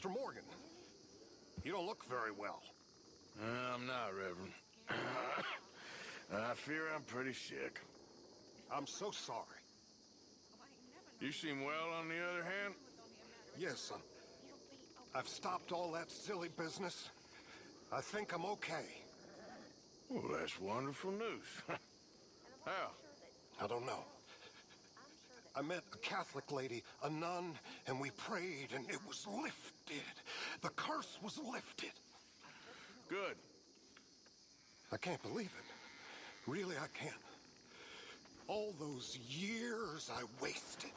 Mr. Morgan. You don't look very well. I'm not, Reverend. I fear I'm pretty sick. I'm so sorry. You seem well, on the other hand? Yes, I've stopped all that silly business. I think I'm okay. Well, that's wonderful news. How? I don't know. I met a Catholic lady, a nun, and we prayed, and it was lifted. The curse was lifted. Good. I can't believe it. Really, I can't. All those years I wasted.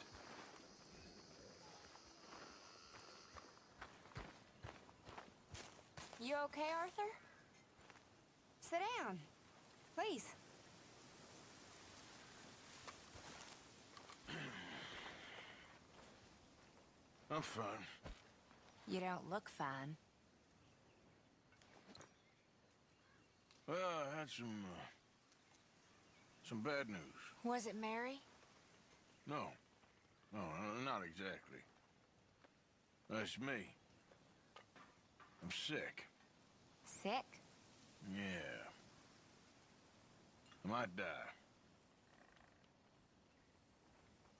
You okay, Arthur? Sit down, please. I'm fine. You don't look fine. Well, I had some bad news. Was it Mary? No. No, not exactly. That's me. I'm sick. Sick? Yeah. I might die.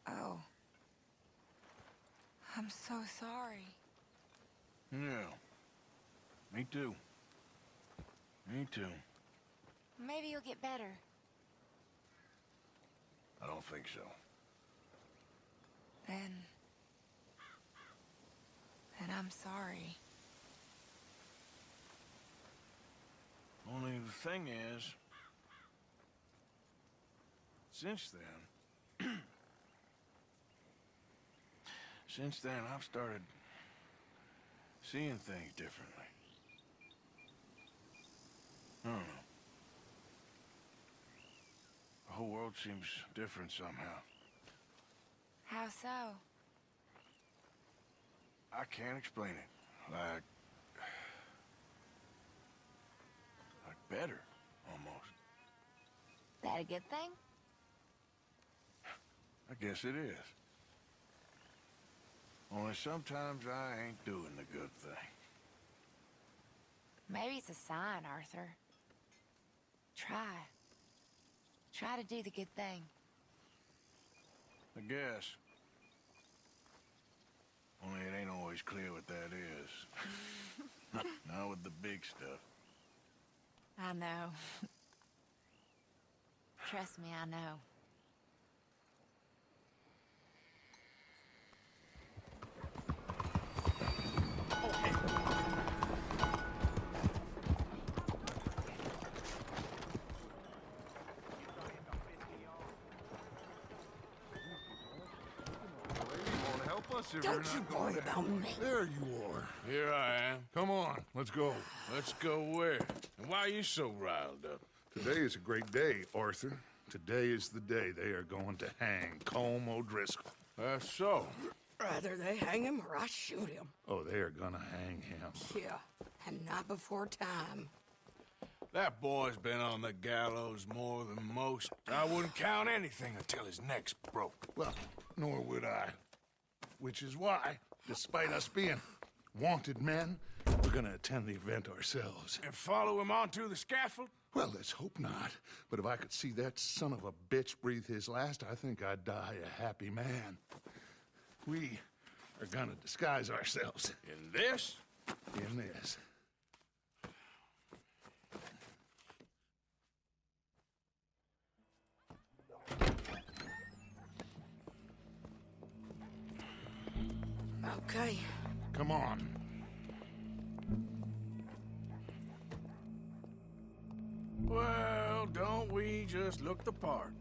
Oh. I'm so sorry. Yeah. Me too. Me too. Maybe you'll get better. I don't think so. Then I'm sorry. Only the thing is, since then, I've started seeing things differently. I don't know. The whole world seems different somehow. How so? I can't explain it. Like better, almost. That a good thing? I guess it is. Only sometimes I ain't doing the good thing. Maybe it's a sign, Arthur. Try to do the good thing. I guess. Only it ain't always clear what that is. Not with the big stuff. I know. Trust me, I know. Don't you worry about me. There you are. Here I am. Come on, let's go. Let's go where? And why are you so riled up? Today is a great day, Arthur. Today is the day they are going to hang Colm O'Driscoll. That's so. Rather they hang him or I shoot him. Oh, they are gonna hang him. Yeah, and not before time. That boy's been on the gallows more than most. I wouldn't count anything until his neck's broke. Well, nor would I. Which is why, despite us being wanted men, we're gonna attend the event ourselves. And follow him onto the scaffold? Well, let's hope not. But if I could see that son of a bitch breathe his last, I think I'd die a happy man. We are gonna disguise ourselves. In this? In this. Okay. Come on. Well, don't we just look the part?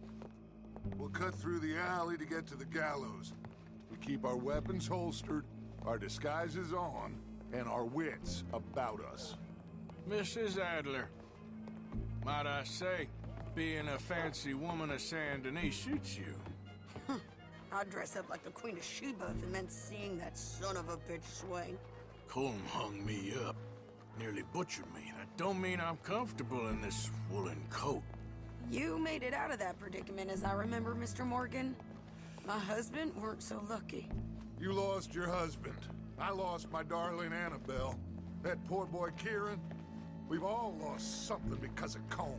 We'll cut through the alley to get to the gallows. We keep our weapons holstered, our disguises on, and our wits about us. Mrs. Adler, might I say, being a fancy woman of Saint Denis suits you. I'd dress up like the Queen of Sheba if it meant seeing that son of a bitch swing. Colm hung me up, nearly butchered me. That don't mean I'm comfortable in this woolen coat. You made it out of that predicament, as I remember, Mr. Morgan. My husband weren't so lucky. You lost your husband. I lost my darling Annabelle. That poor boy Kieran. We've all lost something because of Colm.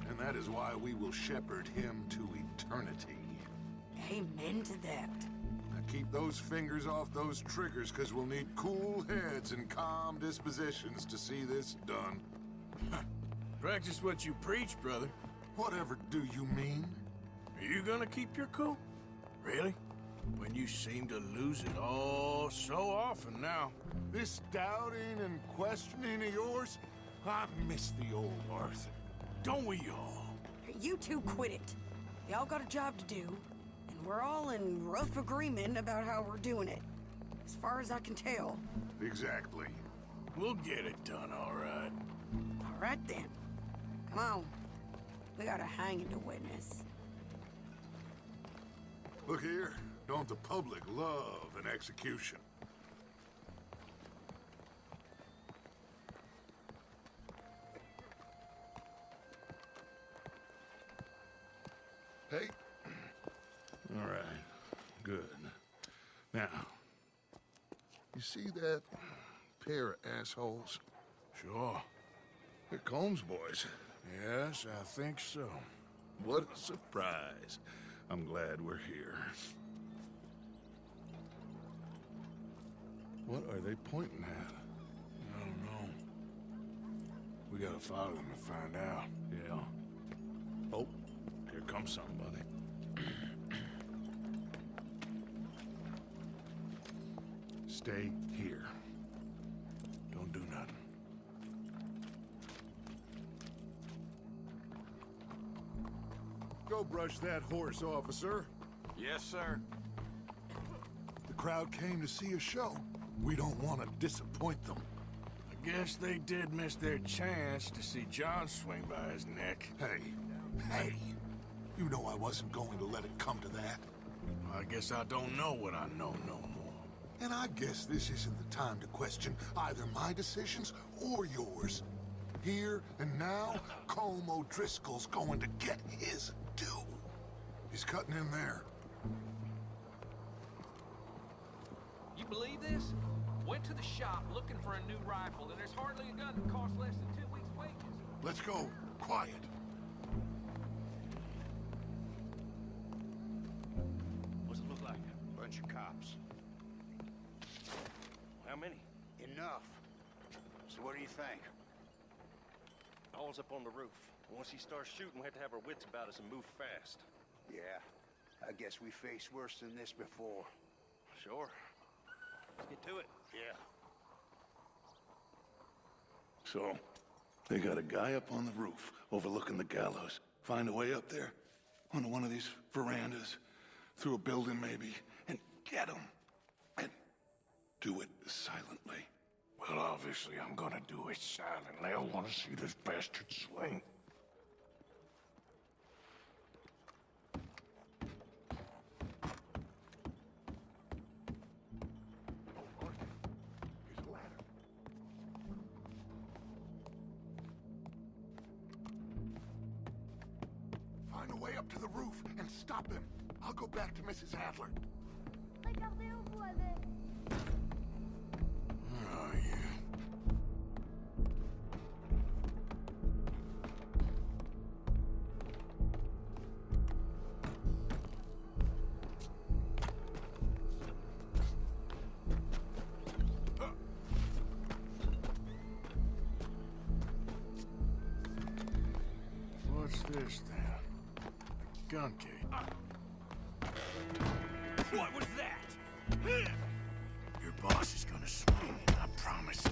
And that is why we will shepherd him to eternity. Amen to that. Now keep those fingers off those triggers, because we'll need cool heads and calm dispositions to see this done. Practice what you preach, brother. Whatever do you mean? Are you gonna keep your cool? Really? When you seem to lose it all so often now. This doubting and questioning of yours, I miss the old Arthur. Don't we all? You two quit it. Y'all got a job to do, and we're all in rough agreement about how we're doing it. As far as I can tell. Exactly. We'll get it done, all right. All right then. Come on. We got a hanging to witness. Look here, don't the public love an execution? Hey. All right. Good. Now, you see that pair of assholes? Sure. They're Combs boys. Yes, I think so. What a surprise. I'm glad we're here. What are they pointing at? I don't know. We gotta follow them and find out. Yeah. Oh, here comes somebody. Stay here. Don't do nothing. Go brush that horse, officer. Yes, sir. The crowd came to see a show. We don't want to disappoint them. I guess they did miss their chance to see John swing by his neck. Hey, you know I wasn't going to let it come to that. I guess I don't know what I know no more. And I guess this isn't the time to question either my decisions or yours. Here and now, Colm O'Driscoll's going to get his due. He's cutting in there. You believe this? Went to the shop looking for a new rifle, and there's hardly a gun that costs less than 2 weeks' wages. Let's go. Quiet. What's it look like? Bunch of cops. How many? Enough. So what do you think? All's up on the roof. Once he starts shooting, we have to have our wits about us and move fast. Yeah, I guess we faced worse than this before. Sure. Let's get to it. Yeah. So, they got a guy up on the roof overlooking the gallows. Find a way up there, onto one of these verandas, through a building maybe, and get him. And do it silently. Well, obviously, I'm gonna do it silently. I want to see this bastard swing. Here's a ladder. Find a way up to the roof and stop him. I'll go back to Mrs. Adler. Regardez où vous allez. Where are you? What's this then? A gun case. What was that? Your boss is gonna swing, I promise.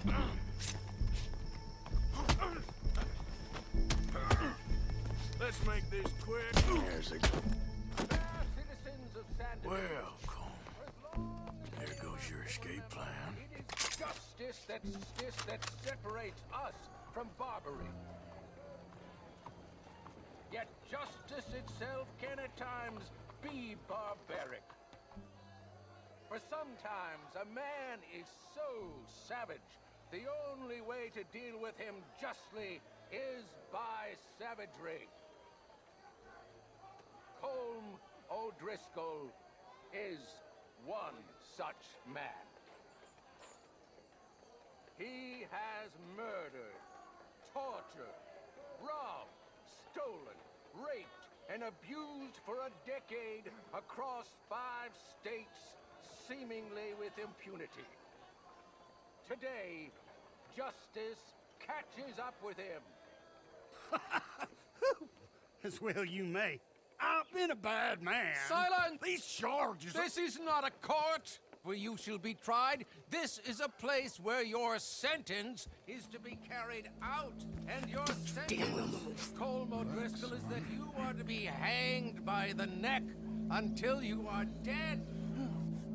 Let's make this quick. There's a... Citizens of Sandton. Welcome. There goes your escape plan. It is justice that separates us from barbary. Yet justice itself can at times be barbaric. For sometimes a man is so savage, the only way to deal with him justly is by savagery. Colm O'Driscoll is one such man. He has murdered, tortured, robbed, stolen, raped, and abused for a decade across 5 states, seemingly with impunity. Today, justice catches up with him. As well you may. I've been a bad man. Silence! These charges... This is not a court where you shall be tried. This is a place where your sentence is to be carried out. And your sentence, Colm O'Driscoll, is that you are to be hanged by the neck until you are dead.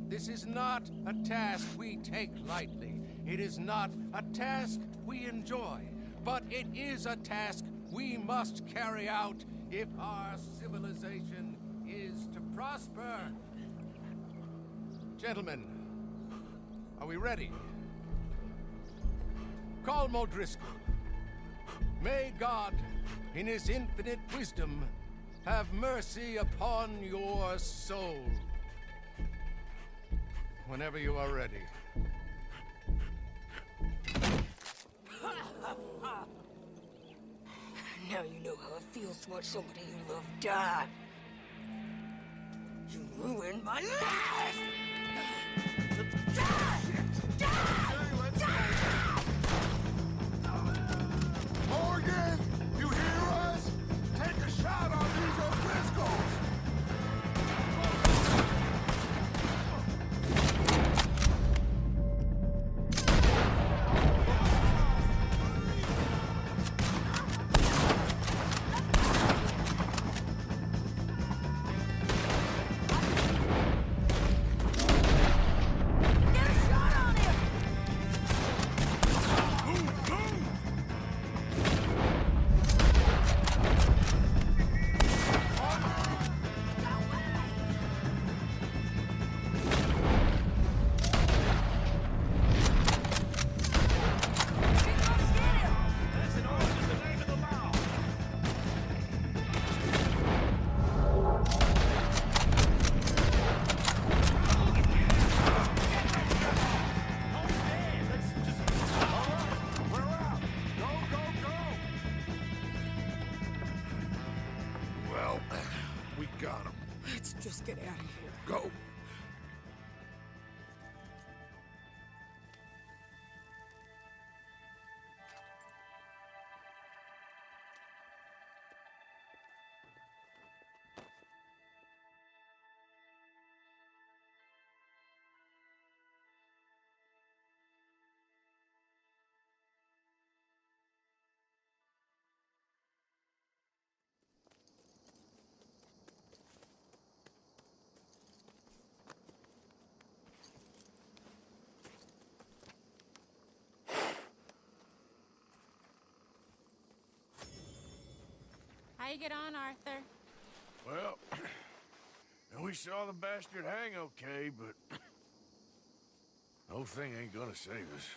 This is not a task we take lightly. It is not a task we enjoy. But it is a task we must carry out if our civilization is to prosper. Gentlemen, are we ready? Colm O'Driscoll, may God, in his infinite wisdom, have mercy upon your soul. Whenever you are ready. Now you know how it feels to watch somebody you love die. You ruined my life! Morgan, you hear us? Take a shot on these O'Driscolls! Let's just get out of here. Go. How you get on, Arthur? Well, we saw the bastard hang okay, but the whole thing ain't gonna save us.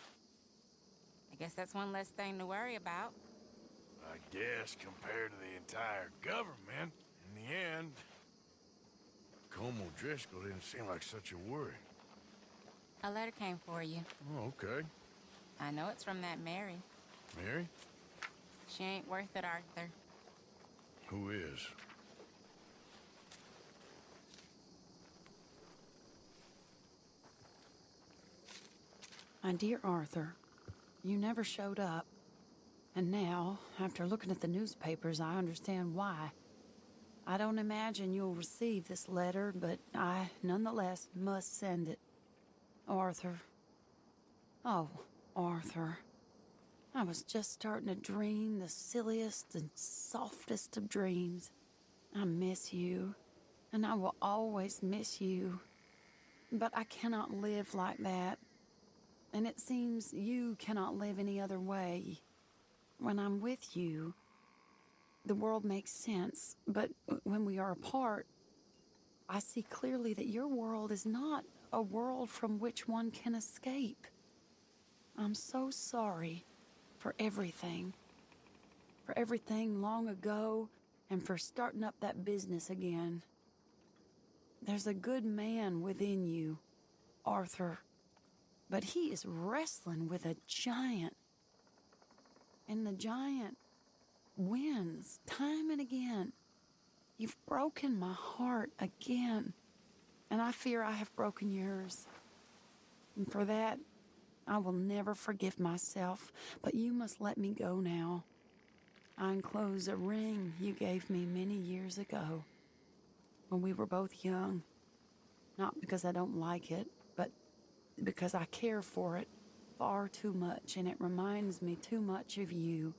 I guess that's one less thing to worry about. I guess compared to the entire government, in the end, Colm O'Driscoll didn't seem like such a worry. A letter came for you. Oh, okay. I know it's from that Mary. Mary? She ain't worth it, Arthur. Who is? My dear Arthur, you never showed up. And now, after looking at the newspapers, I understand why. I don't imagine you'll receive this letter, but I, nonetheless, must send it. Arthur. Oh, Arthur. I was just starting to dream the silliest and softest of dreams. I miss you, and I will always miss you. But I cannot live like that. And it seems you cannot live any other way. When I'm with you, the world makes sense. But when we are apart, I see clearly that your world is not a world from which one can escape. I'm so sorry for everything. For everything long ago, and for starting up that business again. There's a good man within you, Arthur. But he is wrestling with a giant. And the giant wins time and again. You've broken my heart again. And I fear I have broken yours. And for that, I will never forgive myself. But you must let me go now. I enclose a ring you gave me many years ago, when we were both young. Not because I don't like it, but because I care for it far too much, and it reminds me too much of you.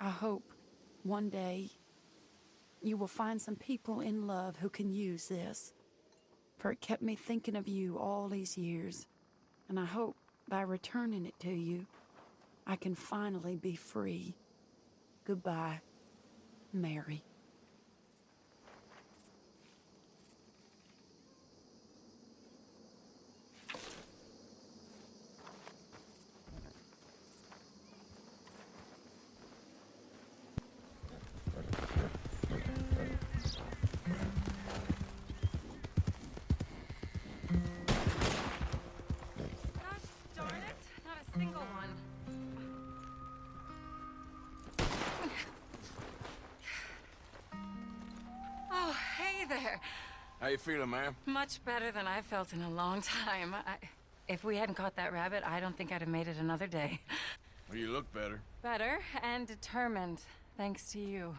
I hope one day you will find some people in love who can use this, for it kept me thinking of you all these years, and I hope by returning it to you, I can finally be free. Goodbye, Mary. Single one. Oh, hey there. How you feeling, ma'am? Much better than I felt in a long time. If we hadn't caught that rabbit, I don't think I'd have made it another day. Well, you look better. Better and determined, thanks to you.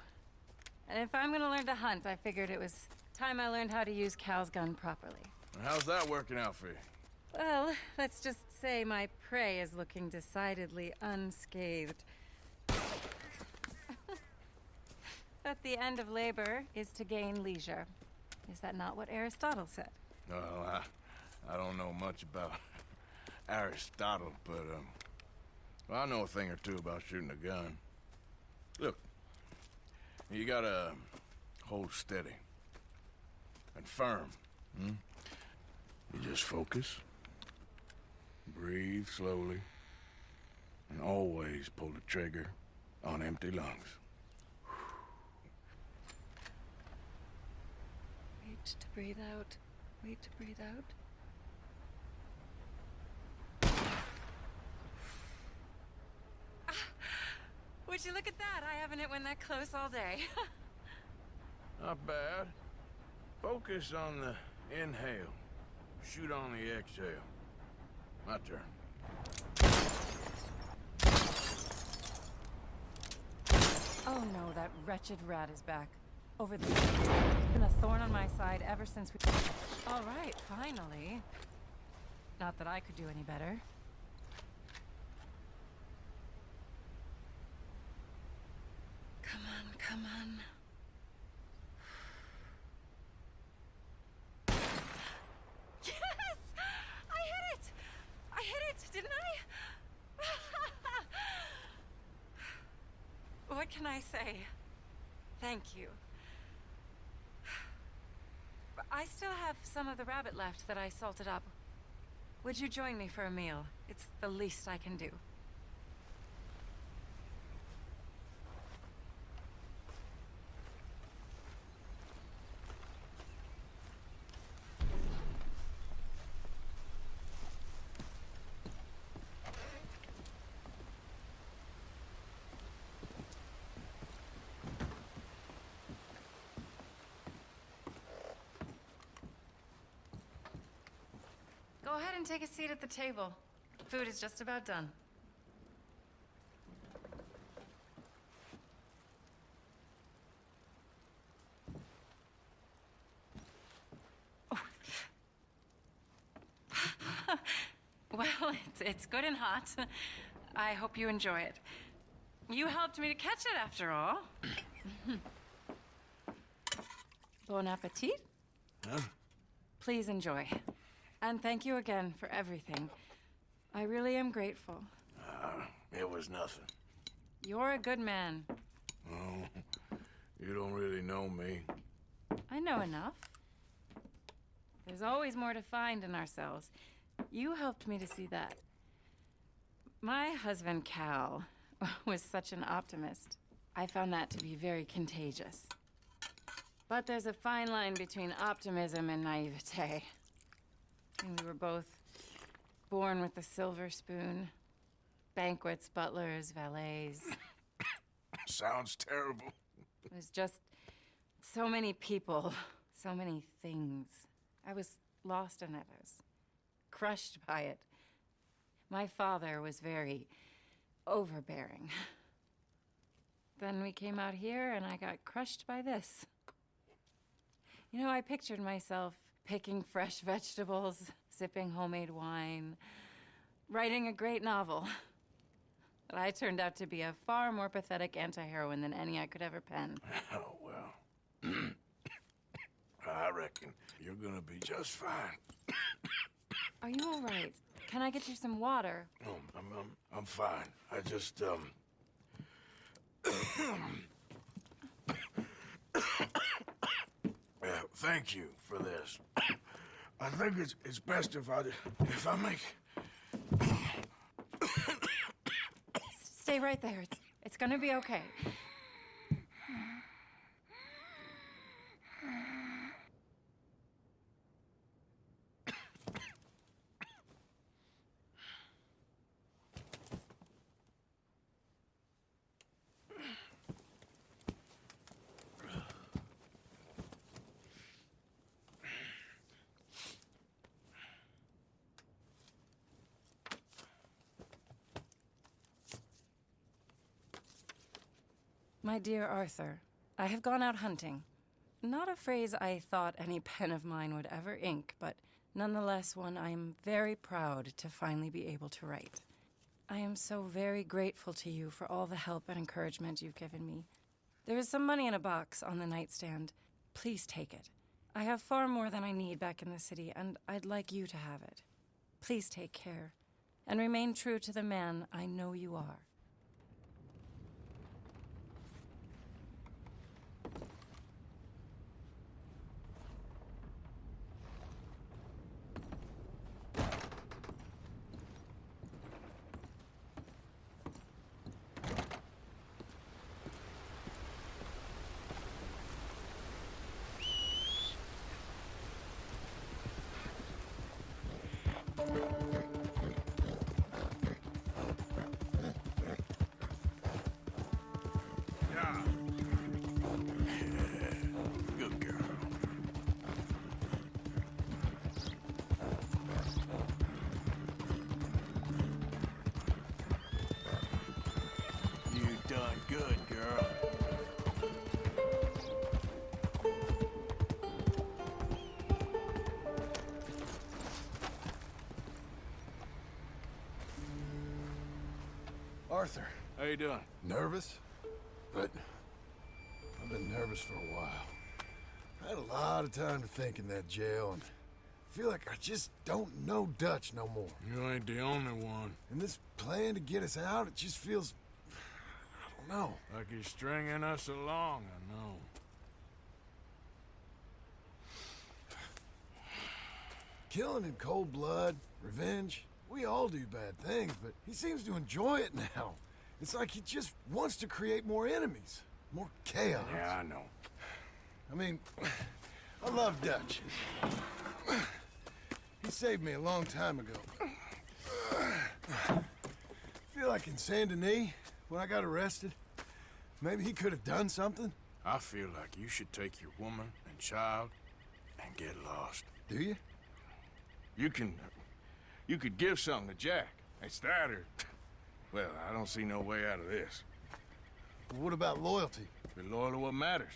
And if I'm gonna learn to hunt, I figured it was time I learned how to use Cal's gun properly. How's that working out for you? Well, let's just say my prey is looking decidedly unscathed. But the end of labor is to gain leisure. Is that not what Aristotle said? Well, I don't know much about Aristotle, but, well, I know a thing or two about shooting a gun. Look, you gotta hold steady and firm, hmm? You just focus. Breathe slowly, and always pull the trigger on empty lungs. Wait to breathe out. Wait to breathe out. Would you look at that? I haven't hit one that close all day. Not bad. Focus on the inhale. Shoot on the exhale. My turn. Oh no, that wretched rat is back. Over there. It's been a thorn on my side ever since we... All right, finally. Not that I could do any better. Come on, come on. Yes! I hit it! I hit it, didn't I? What can I say? Thank you. But I still have some of the rabbit left that I salted up. Would you join me for a meal? It's the least I can do. Go ahead and take a seat at the table. Food is just about done. Oh. Well, it's good and hot. I hope you enjoy it. You helped me to catch it, after all. Bon appetit. Huh? Please enjoy. And thank you again for everything. I really am grateful. It was nothing. You're a good man. Oh, you don't really know me. I know enough. There's always more to find in ourselves. You helped me to see that. My husband, Cal, was such an optimist. I found that to be very contagious. But there's a fine line between optimism and naivete. And we were both born with a silver spoon. Banquets, butlers, valets. Sounds terrible. It was just so many people, so many things. I was lost in it. I was crushed by it. My father was very overbearing. Then we came out here and I got crushed by this. You know, I pictured myself picking fresh vegetables, sipping homemade wine, writing a great novel. But I turned out to be a far more pathetic anti-heroine than any I could ever pen. Oh, well. I reckon you're gonna be just fine. Are you all right? Can I get you some water? No, I'm fine. I just, yeah, thank you for this. I think it's best if I make... Stay right there. It's gonna be okay. My dear Arthur, I have gone out hunting. Not a phrase I thought any pen of mine would ever ink, but nonetheless one I am very proud to finally be able to write. I am so very grateful to you for all the help and encouragement you've given me. There is some money in a box on the nightstand. Please take it. I have far more than I need back in the city, and I'd like you to have it. Please take care, and remain true to the man I know you are. Good girl. You done good, girl. Arthur, How you doing? nervous? But I've been nervous for a while. I had a lot of time to think in that jail, and I feel like I just don't know Dutch no more. You ain't the only one. And this plan to get us out, it just feels... I don't know. Like he's stringing us along, I know. Killing in cold blood, revenge, we all do bad things, but he seems to enjoy it now. It's like he just wants to create more enemies, more chaos. Yeah, I know. I mean, I love Dutch. He saved me a long time ago. Feel like in Saint Denis, when I got arrested, maybe he could have done something. I feel like you should take your woman and child and get lost. Do you? You could give something to Jack. It's that or... Well, I don't see no way out of this. Well, what about loyalty? Be loyal to what matters.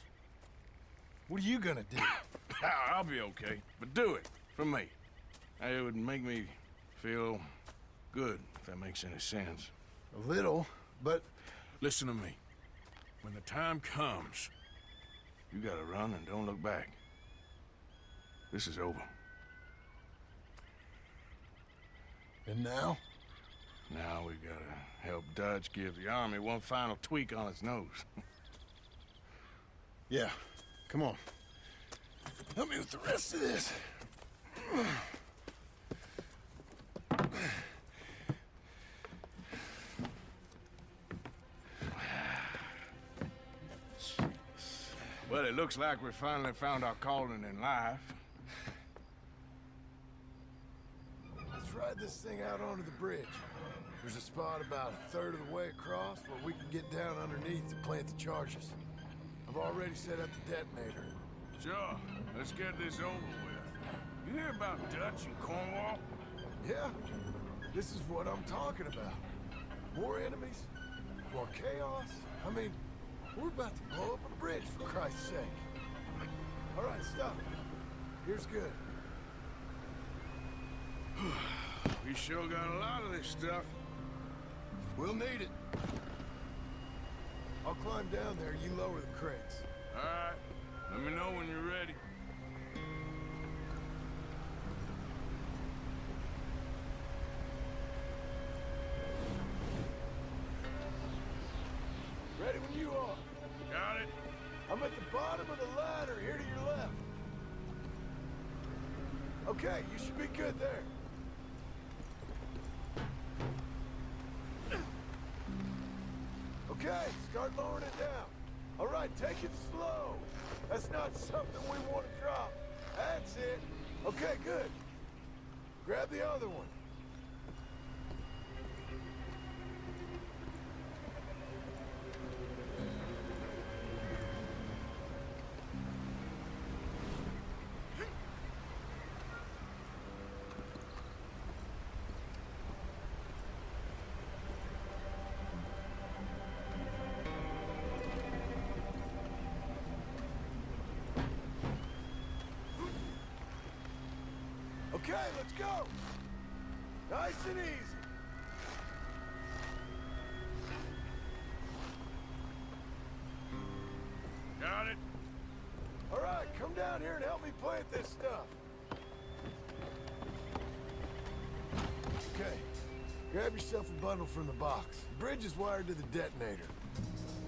What are you gonna do? I'll be okay, but do it for me. It would make me feel good, if that makes any sense. A little, but... Listen to me. When the time comes, you gotta run and don't look back. This is over. And now? Now we gotta help Dutch give the army one final tweak on its nose. Yeah, come on. Help me with the rest of this. Well, it looks like we finally found our calling in life. Let's ride this this thing out onto the bridge. There's a spot about a third of the way across where we can get down underneath to plant the charges. I've already set up the detonator. Sure, let's get this over with. You hear about Dutch and Cornwall? Yeah, this is what I'm talking about. More enemies, more chaos. I mean, we're about to blow up a bridge, for Christ's sake. All right, stop. Here's good. We sure got a lot of this stuff. We'll need it. I'll climb down there, you lower the crates. All right. Let me know when you're ready. Ready when you are. Got it. I'm at the bottom of the ladder, here to your left. Okay, you should be good there. Okay, start lowering it down. All right, take it slow. That's not something we want to drop. That's it. Okay, good. Grab the other one. Okay, let's go. Nice and easy. Got it. All right, come down here and help me plant this stuff. Okay, grab yourself a bundle from the box. The bridge is wired to the detonator.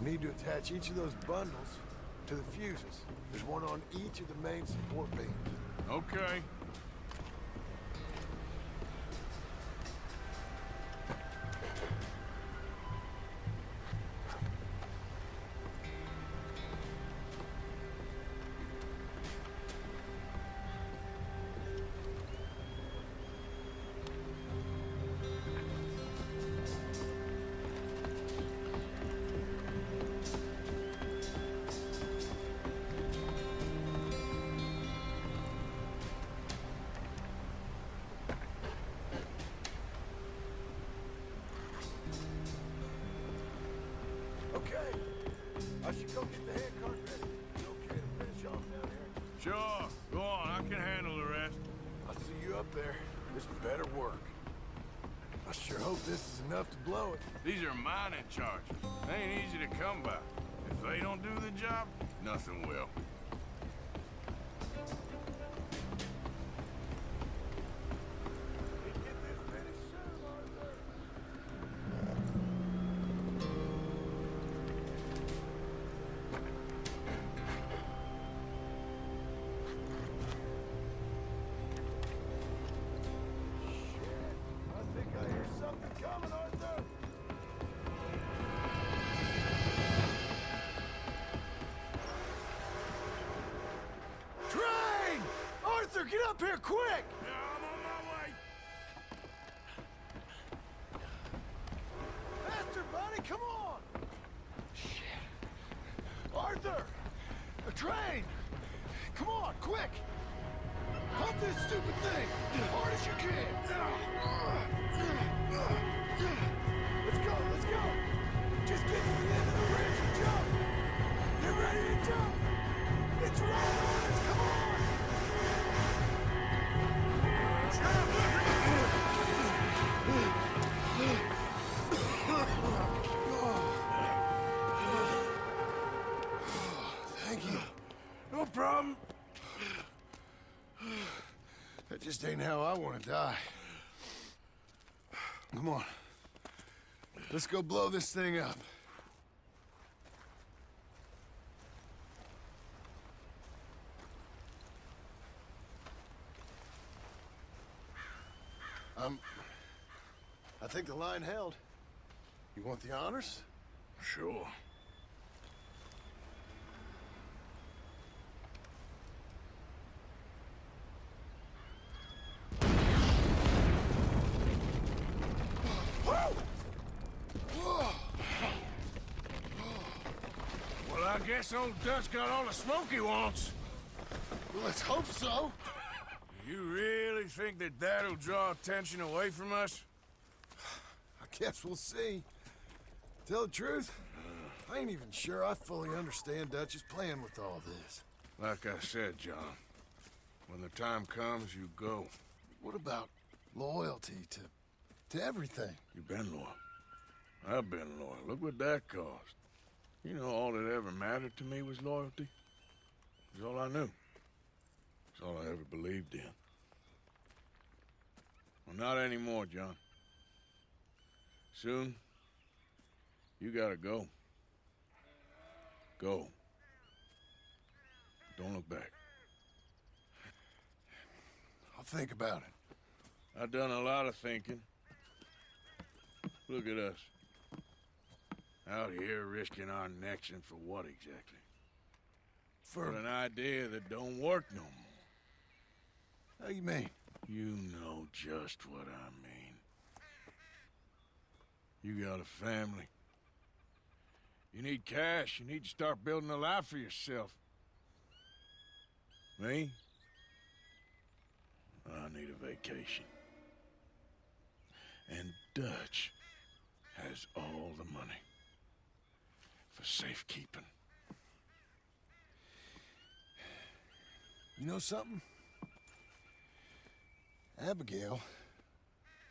We need to attach each of those bundles to the fuses. There's one on each of the main support beams. Okay. Okay, I should go get the handcart ready. You okay to finish off down here? Sure. Go on. I can handle the rest. I'll see you up there. This better work. I sure hope this is enough to blow it. These are mining charges. They ain't easy to come by. If they don't do the job, nothing will. Get this finished soon, Arthur. I think I hear something coming, Arthur. Train! Arthur, get up here quick! Yeah, I'm on my way. Faster, buddy, come on! Shit. Arthur! A train! Come on, quick! Pump this stupid thing as hard as you can! Let's go, let's go! Just get to the end of the bridge and jump! Get ready to jump! It's right on us, come on! Thank you. No problem. That just ain't how I want to die. Come on. Let's go blow this thing up. I think the line held. You want the honors? Sure. I guess old Dutch got all the smoke he wants. Well, let's hope so. You really think that that'll draw attention away from us? I guess we'll see. Tell the truth, I ain't even sure I fully understand Dutch's plan with all this. Like I said, John, when the time comes, you go. What about loyalty to everything? You've been loyal. I've been loyal. Look what that cost. You know, all that ever mattered to me was loyalty. It was all I knew. It's all I ever believed in. Well, not anymore, John. Soon, you gotta go. Go. Don't look back. I'll think about it. I've done a lot of thinking. Look at us. Out here risking our necks, and for what exactly? For an idea that don't work no more. How you mean? You know just what I mean. You got a family. You need cash. You need to start building a life for yourself. Me? I need a vacation. And Dutch has all the money for safekeeping. You know something? Abigail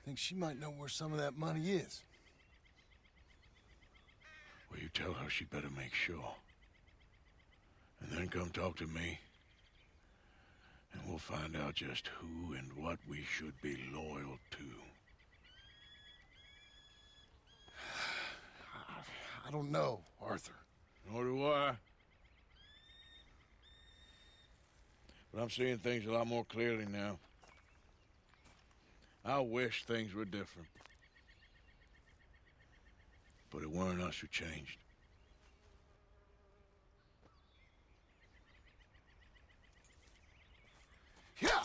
thinks she might know where some of that money is. Well, you tell her she better make sure. And then come talk to me. And we'll find out just who and what we should be loyal to. I don't know, Arthur. Nor do I. But I'm seeing things a lot more clearly now. I wish things were different. But it weren't us who changed. Yeah!